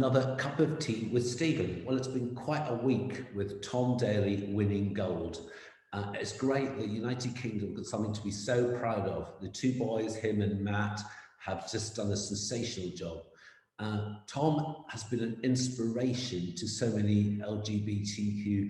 another cup of tea with Stephen. Well, it's been quite a week with Tom Daley winning gold. It's great that United Kingdom got something to be so proud of. The two boys, him and Matt, have just done a sensational job. Tom has been an inspiration to so many LGBTQ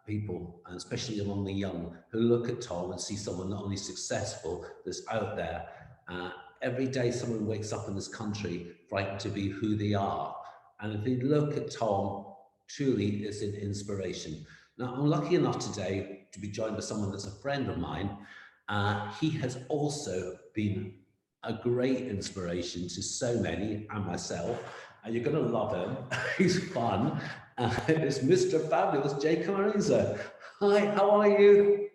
people, and especially among the young, who look at Tom and see someone not only successful, that's out there. Every day someone wakes up in this country frightened to be who they are. And if you look at Tom, truly is an inspiration. Now, I'm lucky enough today to be joined by someone that's a friend of mine. He has also been a great inspiration to so many, and myself, and you're going to love him. He's fun. It's Mr. Fabulous, Jay Camaruzza. Hi, how are you?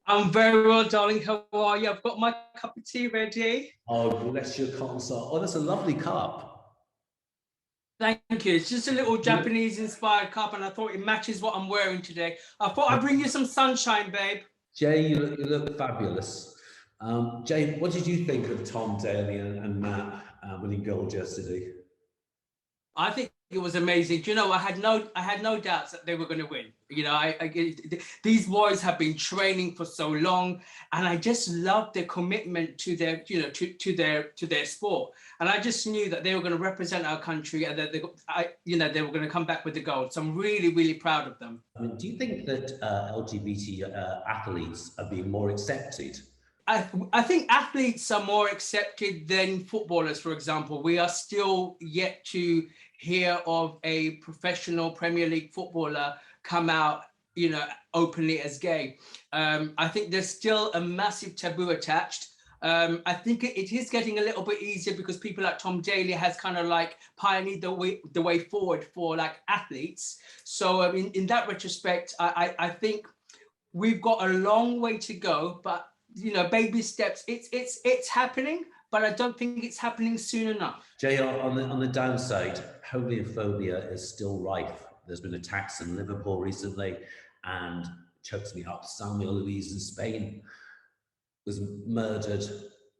I'm very well, darling. How are you? I've got my cup of tea ready. Oh, bless your console. Oh, that's a lovely cup. Thank you. It's just a little Japanese-inspired cup, and I thought it matches what I'm wearing today. I thought I'd bring you some sunshine, babe. Jay, you look fabulous. Jay, what did you think of Tom Daley and Matt winning gold yesterday? I think it was amazing. Do you know, I had no doubts that they were going to win. You know, these boys have been training for so long, and I just loved their commitment to their, you know, to their sport. And I just knew that they were going to represent our country, and that they were going to come back with the gold. So I'm really, really proud of them. I mean, do you think that LGBT athletes are being more accepted? I think athletes are more accepted than footballers, for example. We are still yet to hear of a professional Premier League footballer come out, you know, openly as gay. I think there's still a massive taboo attached. I think it is getting a little bit easier because people like Tom Daley has kind of like pioneered the way forward for like athletes. So in that retrospect, I think we've got a long way to go, but you know, baby steps. It's happening, but I don't think it's happening soon enough. Jay, on the downside, homophobia is still rife. There's been attacks in Liverpool recently, and chokes me up. Samuel Luis in Spain was murdered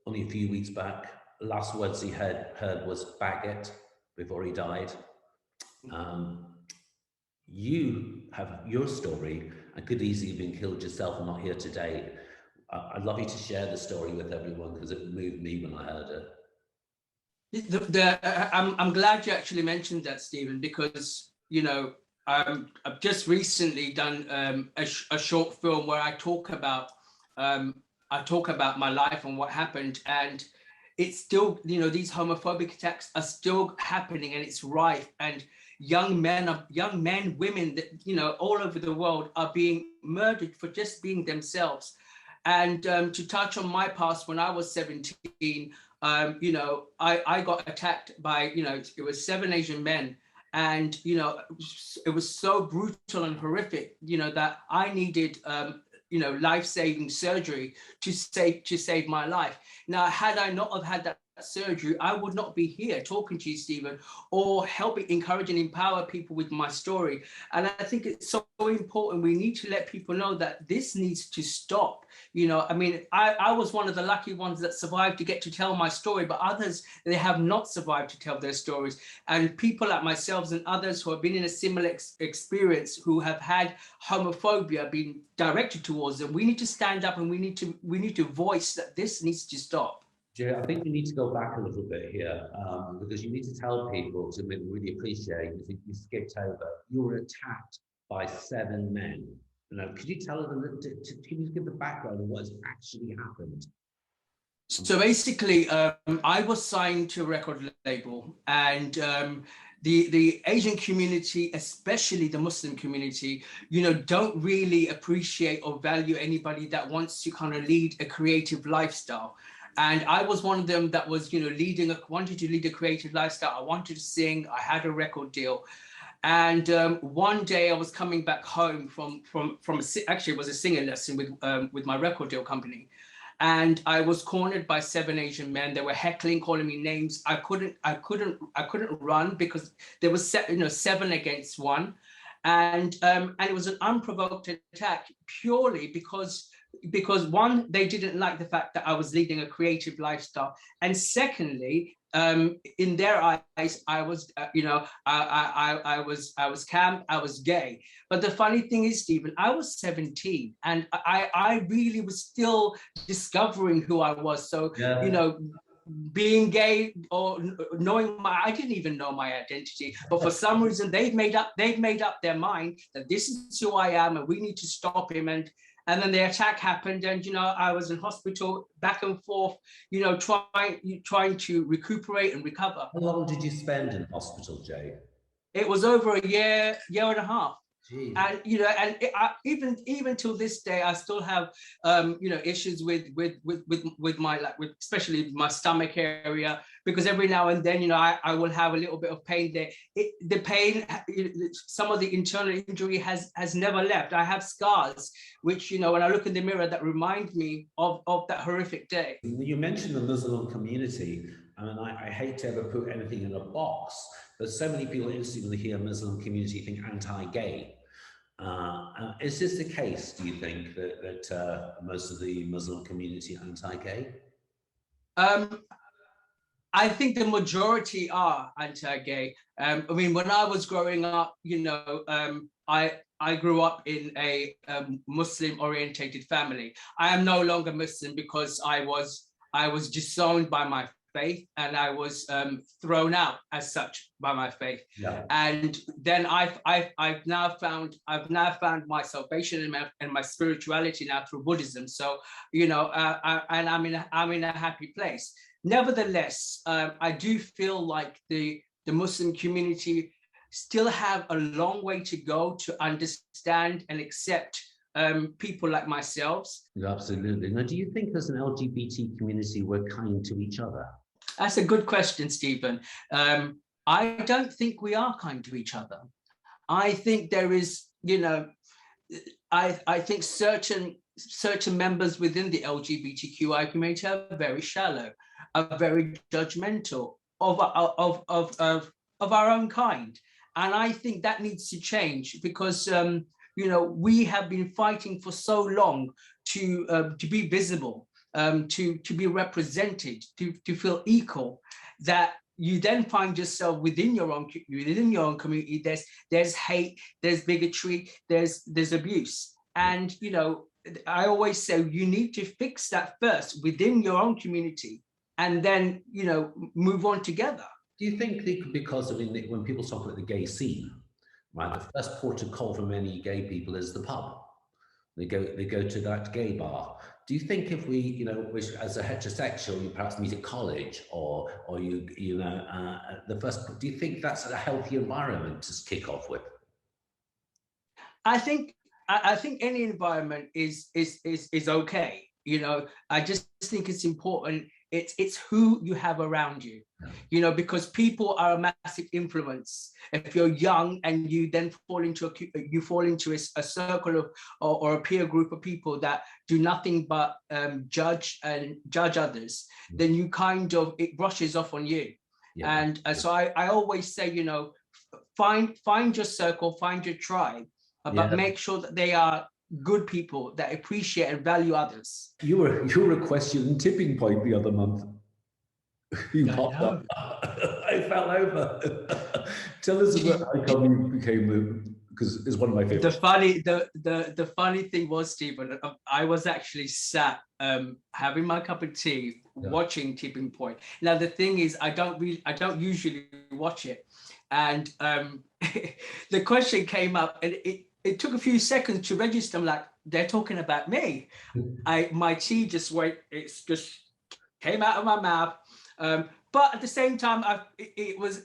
only a few weeks back. Last words he heard was "faggot" before he died. You have your story and could easily have been killed yourself and not here today. I'd love you to share the story with everyone because it moved me when I heard it. I'm glad you actually mentioned that, Stephen, because, you know, I've just recently done a short film where I talk about my life and what happened, and it's still, you know, these homophobic attacks are still happening, and it's rife, and young men, women, that, you know, all over the world are being murdered for just being themselves. And to touch on my past, when I was 17, you know, I got attacked by, you know, it was 7 Asian men. And, you know, it was so brutal and horrific, you know, that I needed, you know, life-saving surgery to save my life. Now, had I not have had that surgery, I would not be here talking to you, Stephen, or helping encourage and empower people with my story. And I think it's so important. We need to let people know that this needs to stop. You know, I mean, I was one of the lucky ones that survived to get to tell my story, but others, they have not survived to tell their stories. And people like myself and others who have been in a similar experience, who have had homophobia being directed towards them, we need to stand up and we need to voice that this needs to stop. Jay, I think we need to go back a little bit here because you need to tell people to really appreciate. You skipped over. You were attacked by 7 men. You know, could you tell them? Can you give the background of what has actually happened? So basically, I was signed to a record label, and the Asian community, especially the Muslim community, you know, don't really appreciate or value anybody that wants to kind of lead a creative lifestyle. And I was one of them that was, you know, wanted to lead a creative lifestyle. I wanted to sing. I had a record deal. And one day I was coming back home from actually it was a singing lesson with my record deal company. And I was cornered by 7 Asian men. They were heckling, calling me names. I couldn't run because there was 7 against 1. And it was an unprovoked attack purely because one, they didn't like the fact that I was leading a creative lifestyle. And secondly, in their eyes, I was, I was camp, I was gay. But the funny thing is, Stephen, I was 17 and I really was still discovering who I was. So, Yeah. being gay or knowing I didn't even know my identity, but for some reason they've made up their mind that this is who I am and we need to stop him. And then the attack happened, and I was in hospital back and forth, trying to recuperate and recover. How long did you spend in hospital, Jay? It was over a year and a half. Jeez. And even till this day, I still have issues with my especially my stomach area, because every now and then I will have a little bit of pain there. The pain, some of the internal injury has never left. I have scars, which when I look in the mirror, that remind me of that horrific day. You mentioned the Muslim community. I mean, I hate to ever put anything in a box, but so many people instantly hear Muslim community think anti-gay. Is this the case, do you think, that most of the Muslim community are anti-gay? I think the majority are anti-gay. I mean, when I was growing up, I grew up in a Muslim-orientated family. I am no longer Muslim because I was disowned by my faith, and I was thrown out as such by my faith. Yeah. And then I've now found my salvation and my spirituality now through Buddhism. So and I'm in a happy place. Nevertheless, I do feel like the Muslim community still have a long way to go to understand and accept people like myself. Absolutely. Now, do you think as an LGBT community we're kind to each other? That's a good question, Stephen. I don't think we are kind to each other. I think there is, I think certain members within the LGBTQI community are very shallow, are very judgmental of our own kind. And I think that needs to change, because we have been fighting for so long to be visible, to be represented, to feel equal, that you then find yourself within your own community. There's hate, there's bigotry, there's abuse, and I always say you need to fix that first within your own community, and then move on together. Do you think because when people talk about the gay scene, right, the first port of call for many gay people is the pub. They go to that gay bar. Do you think if we, as a heterosexual, you perhaps meet at college, or the first, do you think that's a healthy environment to kick off with? I think any environment is okay. I just think it's important. It's who you have around you, because people are a massive influence. If you're young and you then fall into a circle of or a peer group of people that do nothing but judge others, then you it brushes off on you. Yeah. And so I always say, find your circle, find your tribe, but make sure that they are good people that appreciate and value others. You were questioning Tipping Point the other month. You popped up. I fell over. Tell us about how come you became because it's one of my favorites. The funny thing was, Stephen, I was actually sat having my cup of tea, watching Tipping Point. Now the thing is, I don't usually watch it, and the question came up, and it took a few seconds to register. I'm like, they're talking about me. My tea just came out of my mouth. But at the same time, it was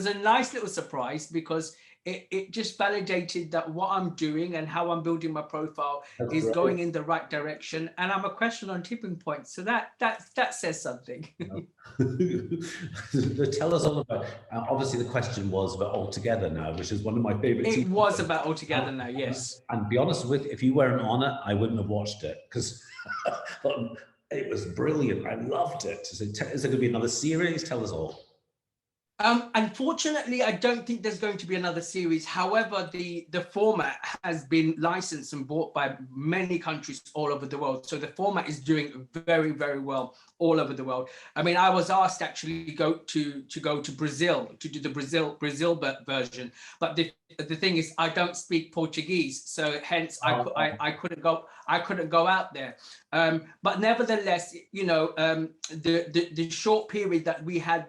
a nice little surprise, because it just validated that what I'm doing and how I'm building my profile is going in the right direction. And I'm a question on Tipping Point. So that says something. Tell us all about, obviously the question was about All Together Now, which is one of my favorites. It was about All Together Now, yes. And be honest with, if you weren't on it, I wouldn't have watched it, because it was brilliant. I loved it. Is there going to be another series? Tell us all. Unfortunately, I don't think there's going to be another series. However, the format has been licensed and bought by many countries all over the world. So the format is doing very, very well all over the world. I mean, I was asked actually go to Brazil to do the Brazil version, but the thing is, I don't speak Portuguese, so hence I couldn't go out there. But nevertheless, you know, the short period that we had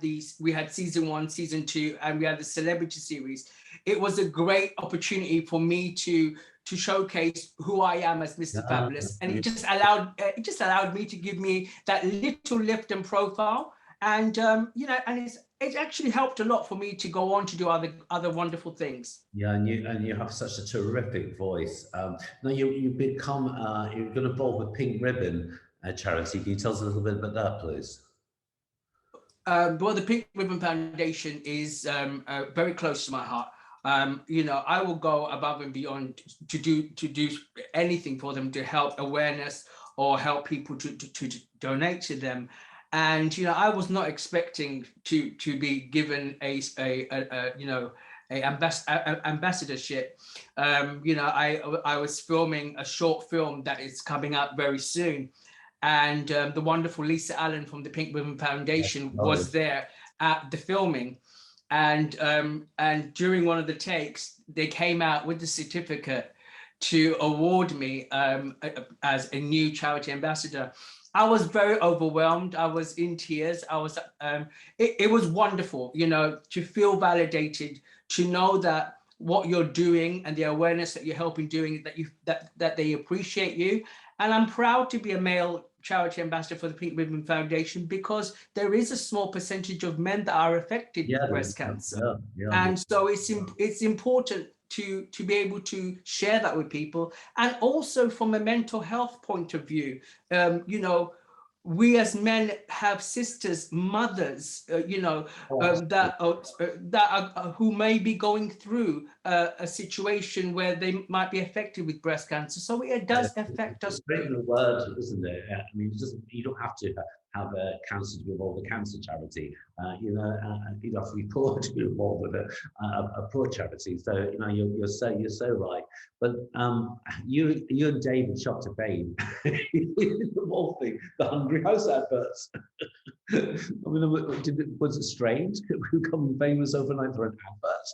season 1, season 2, and we had the celebrity series, it was a great opportunity for me to showcase who I am as Mr. Fabulous, and it just allowed me to give me that little lift and profile, and you know, and it actually helped a lot for me to go on to do other wonderful things. Yeah, and you have such a terrific voice. Now you've become you've got involved with Pink Ribbon charity. Can you tell us a little bit about that, please? Well, the Pink Ribbon Foundation is very close to my heart. You know, I will go above and beyond to do anything for them to help awareness or help people to donate to them. And you know, I was not expecting to be given a you know, a ambassadorship. You know, I was filming a short film that is coming out very soon, and the wonderful Lisa Allen from the Pink Ribbon Foundation was there at the filming, and during one of the takes, they came out with the certificate to award me as a new charity ambassador. I was very overwhelmed. I was in tears. I was. It was wonderful, you know, to feel validated, to know that what you're doing and the awareness that you're helping doing, that they appreciate you. And I'm proud to be a male charity ambassador for the Pink Ribbon Foundation, because there is a small percentage of men that are affected with breast cancer. And so it's important to be able to share that with people. And also from a mental health point of view, you know, we as men have sisters, mothers, you know, who may be going through a situation where they might be affected with breast cancer. So it does affect us. It's a great word, isn't it? I mean, you don't have to have a cancer to be involved with a cancer charity. You know, you don't have to be poor to be involved with a poor charity. So you know, you're so right. But you and David shot to fame involving the Hungry House adverts. I mean, was it strange becoming famous overnight for an advert?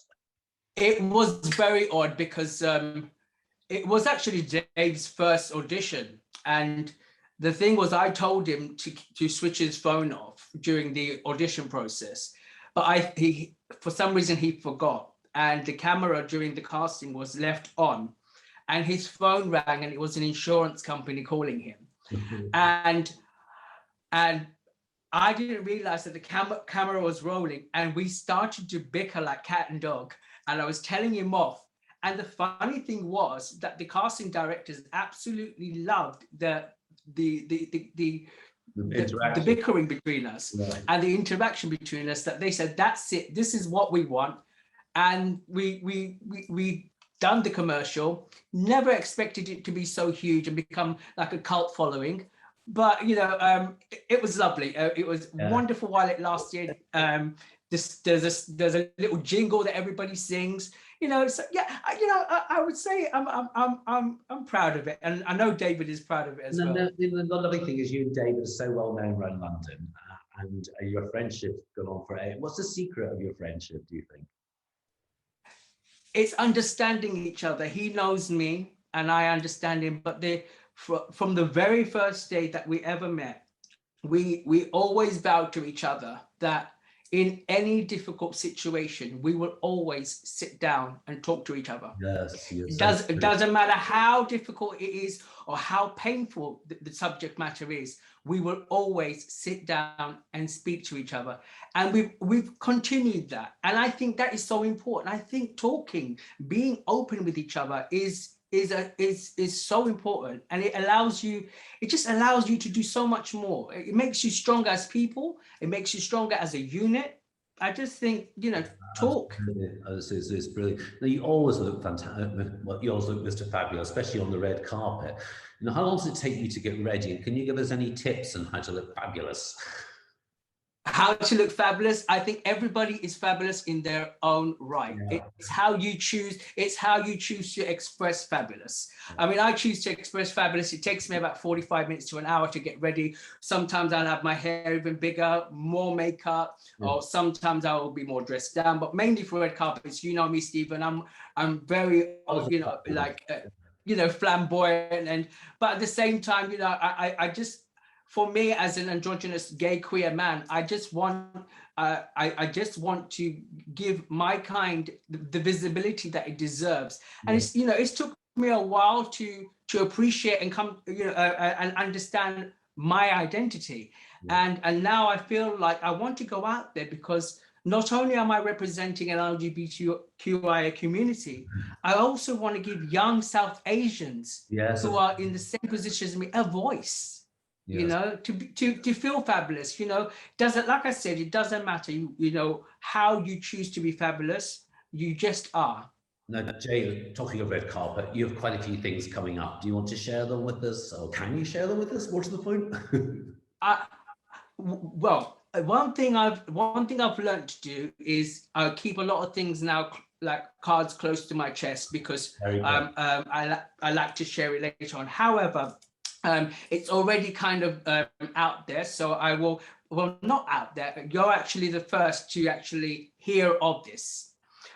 It was very odd, because it was actually Dave's first audition, and the thing was, I told him to switch his phone off during the audition process, but he for some reason he forgot, and the camera during the casting was left on, and his phone rang, and it was an insurance company calling him, and I didn't realize that the camera was rolling, and we started to bicker like cat and dog, and I was telling him off. And the funny thing was that the casting directors absolutely loved the bickering between us, right, and the interaction between us, that they said, that's it, this is what we want. And we done the commercial, never expected it to be so huge and become like a cult following. But you know, it was lovely. It was wonderful while it lasted. There's a little jingle that everybody sings. You know, so yeah, you know, I would say I'm proud of it, and I know David is proud of it as well. The lovely thing is, you and David are so well known around London, and your friendship's gone on for what's the secret of your friendship, do you think? It's understanding each other. He knows me, and I understand him. But from the very first day that we ever met, we always vowed to each other that in any difficult situation, we will always sit down and talk to each other. Yes, it doesn't matter how difficult it is or how painful the subject matter is. We will always sit down and speak to each other. And we've continued that. And I think that is so important. I think talking, being open with each other is so important, and it just allows you to do so much more. It makes you stronger as people. It makes you stronger as a unit. I just think, you know, talk. It's brilliant. Now, you always look fantastic. Well, you always look Mr. Fabulous, especially on the red carpet. You know, how long does it take you to get ready? Can you give us any tips on how to look fabulous? How to look fabulous? I think everybody is fabulous in their own right. Yeah. It's how you choose. It's how you choose to express fabulous. I mean, I choose to express fabulous. It takes me about 45 minutes to an hour to get ready. Sometimes I'll have my hair even bigger, more makeup, or sometimes I will be more dressed down. But mainly for red carpets, you know me, Stephen. I'm very, flamboyant, but at the same time, I just, for me as an androgynous gay queer man, I just want to give my kind the visibility that it deserves. And it's took me a while to appreciate and come and understand my identity. And now I feel like I want to go out there, because not only am I representing an LGBTQIA community, I also want to give young South Asians who are in the same position as me a voice. To feel fabulous. Doesn't, like I said, it doesn't matter how you choose to be fabulous, you just are. Now, Jay, talking of red carpet, you have quite a few things coming up. Do you want to share them with us, or can you share them with us? What's the point? Well, one thing I've learned to do is keep a lot of things now, like cards, close to my chest, because I like to share it later on. However, it's already kind of out there, so I will, well, not out there, you're actually the first to actually hear of this.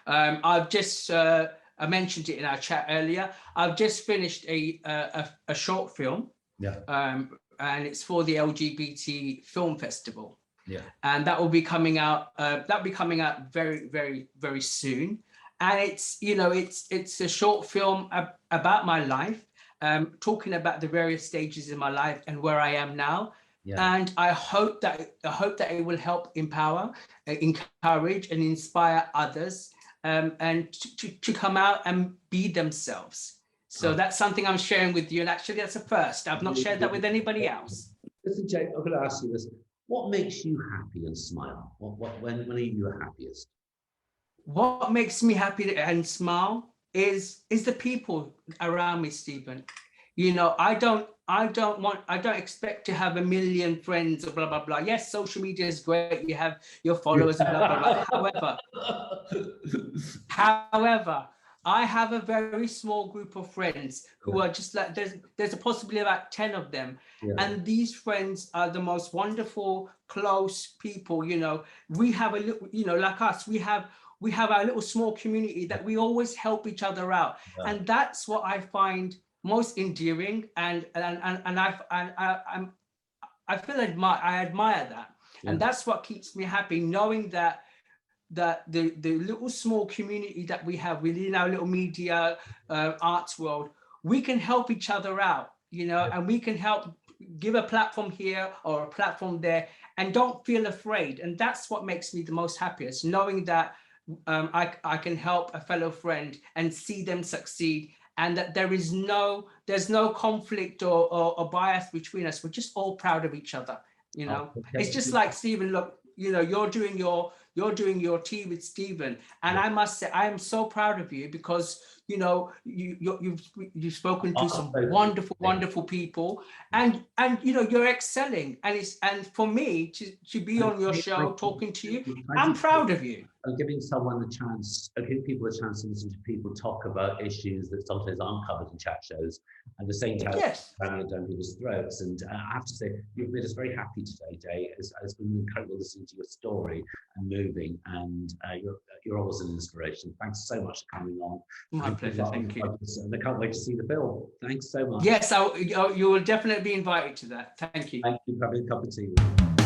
I've just, I mentioned it in our chat earlier, I've just finished a short film, and it's for the LGBT Film Festival. And that will be coming out, very, very, very soon. And it's, it's a short film about my life, talking about the various stages in my life and where I am now. And I hope that it will help empower, encourage, and inspire others, and to come out and be themselves. So that's something I'm sharing with you. And actually, that's a first. I've not shared that with anybody else. Listen, Jay, I'm going to ask you this. What makes you happy and smile? When are you happiest? What makes me happy and smile is the people around me, Stephen. I don't expect to have 1 million friends or blah blah blah. Yes, social media is great. You have your followers and blah blah blah. However, I have a very small group of friends who are just like, there's a possibly about 10 of them. And these friends are the most wonderful, close people. We have a little, like us, we have our little small community that we always help each other out. And that's what I find most endearing. And I admire that. And that's what keeps me happy, knowing that the little small community that we have within our little media arts world, we can help each other out, and we can help give a platform here or a platform there, and don't feel afraid. And that's what makes me the most happiest, knowing that I can help a fellow friend and see them succeed, and that there's no conflict or bias between us. We're just all proud of each other. It's just like, Stephen, look, you're doing your tea with Stephen, and I must say I am so proud of you, because you've spoken to some wonderful people, and you're excelling, and for me to be on your show talking to you, I'm proud of you. And giving someone the chance, giving people a chance to listen to people talk about issues that sometimes aren't covered in chat shows, and at the same time ramming it down people's throats. And I have to say, you've made us very happy today, Jay. It's been incredible listening to your story and moving, and you're always an inspiration. Thanks so much for coming on. My pleasure. Thank you. And I can't wait to see the film. Thanks so much. Yes, you will definitely be invited to that. Thank you. Thank you for having a cup of tea with me.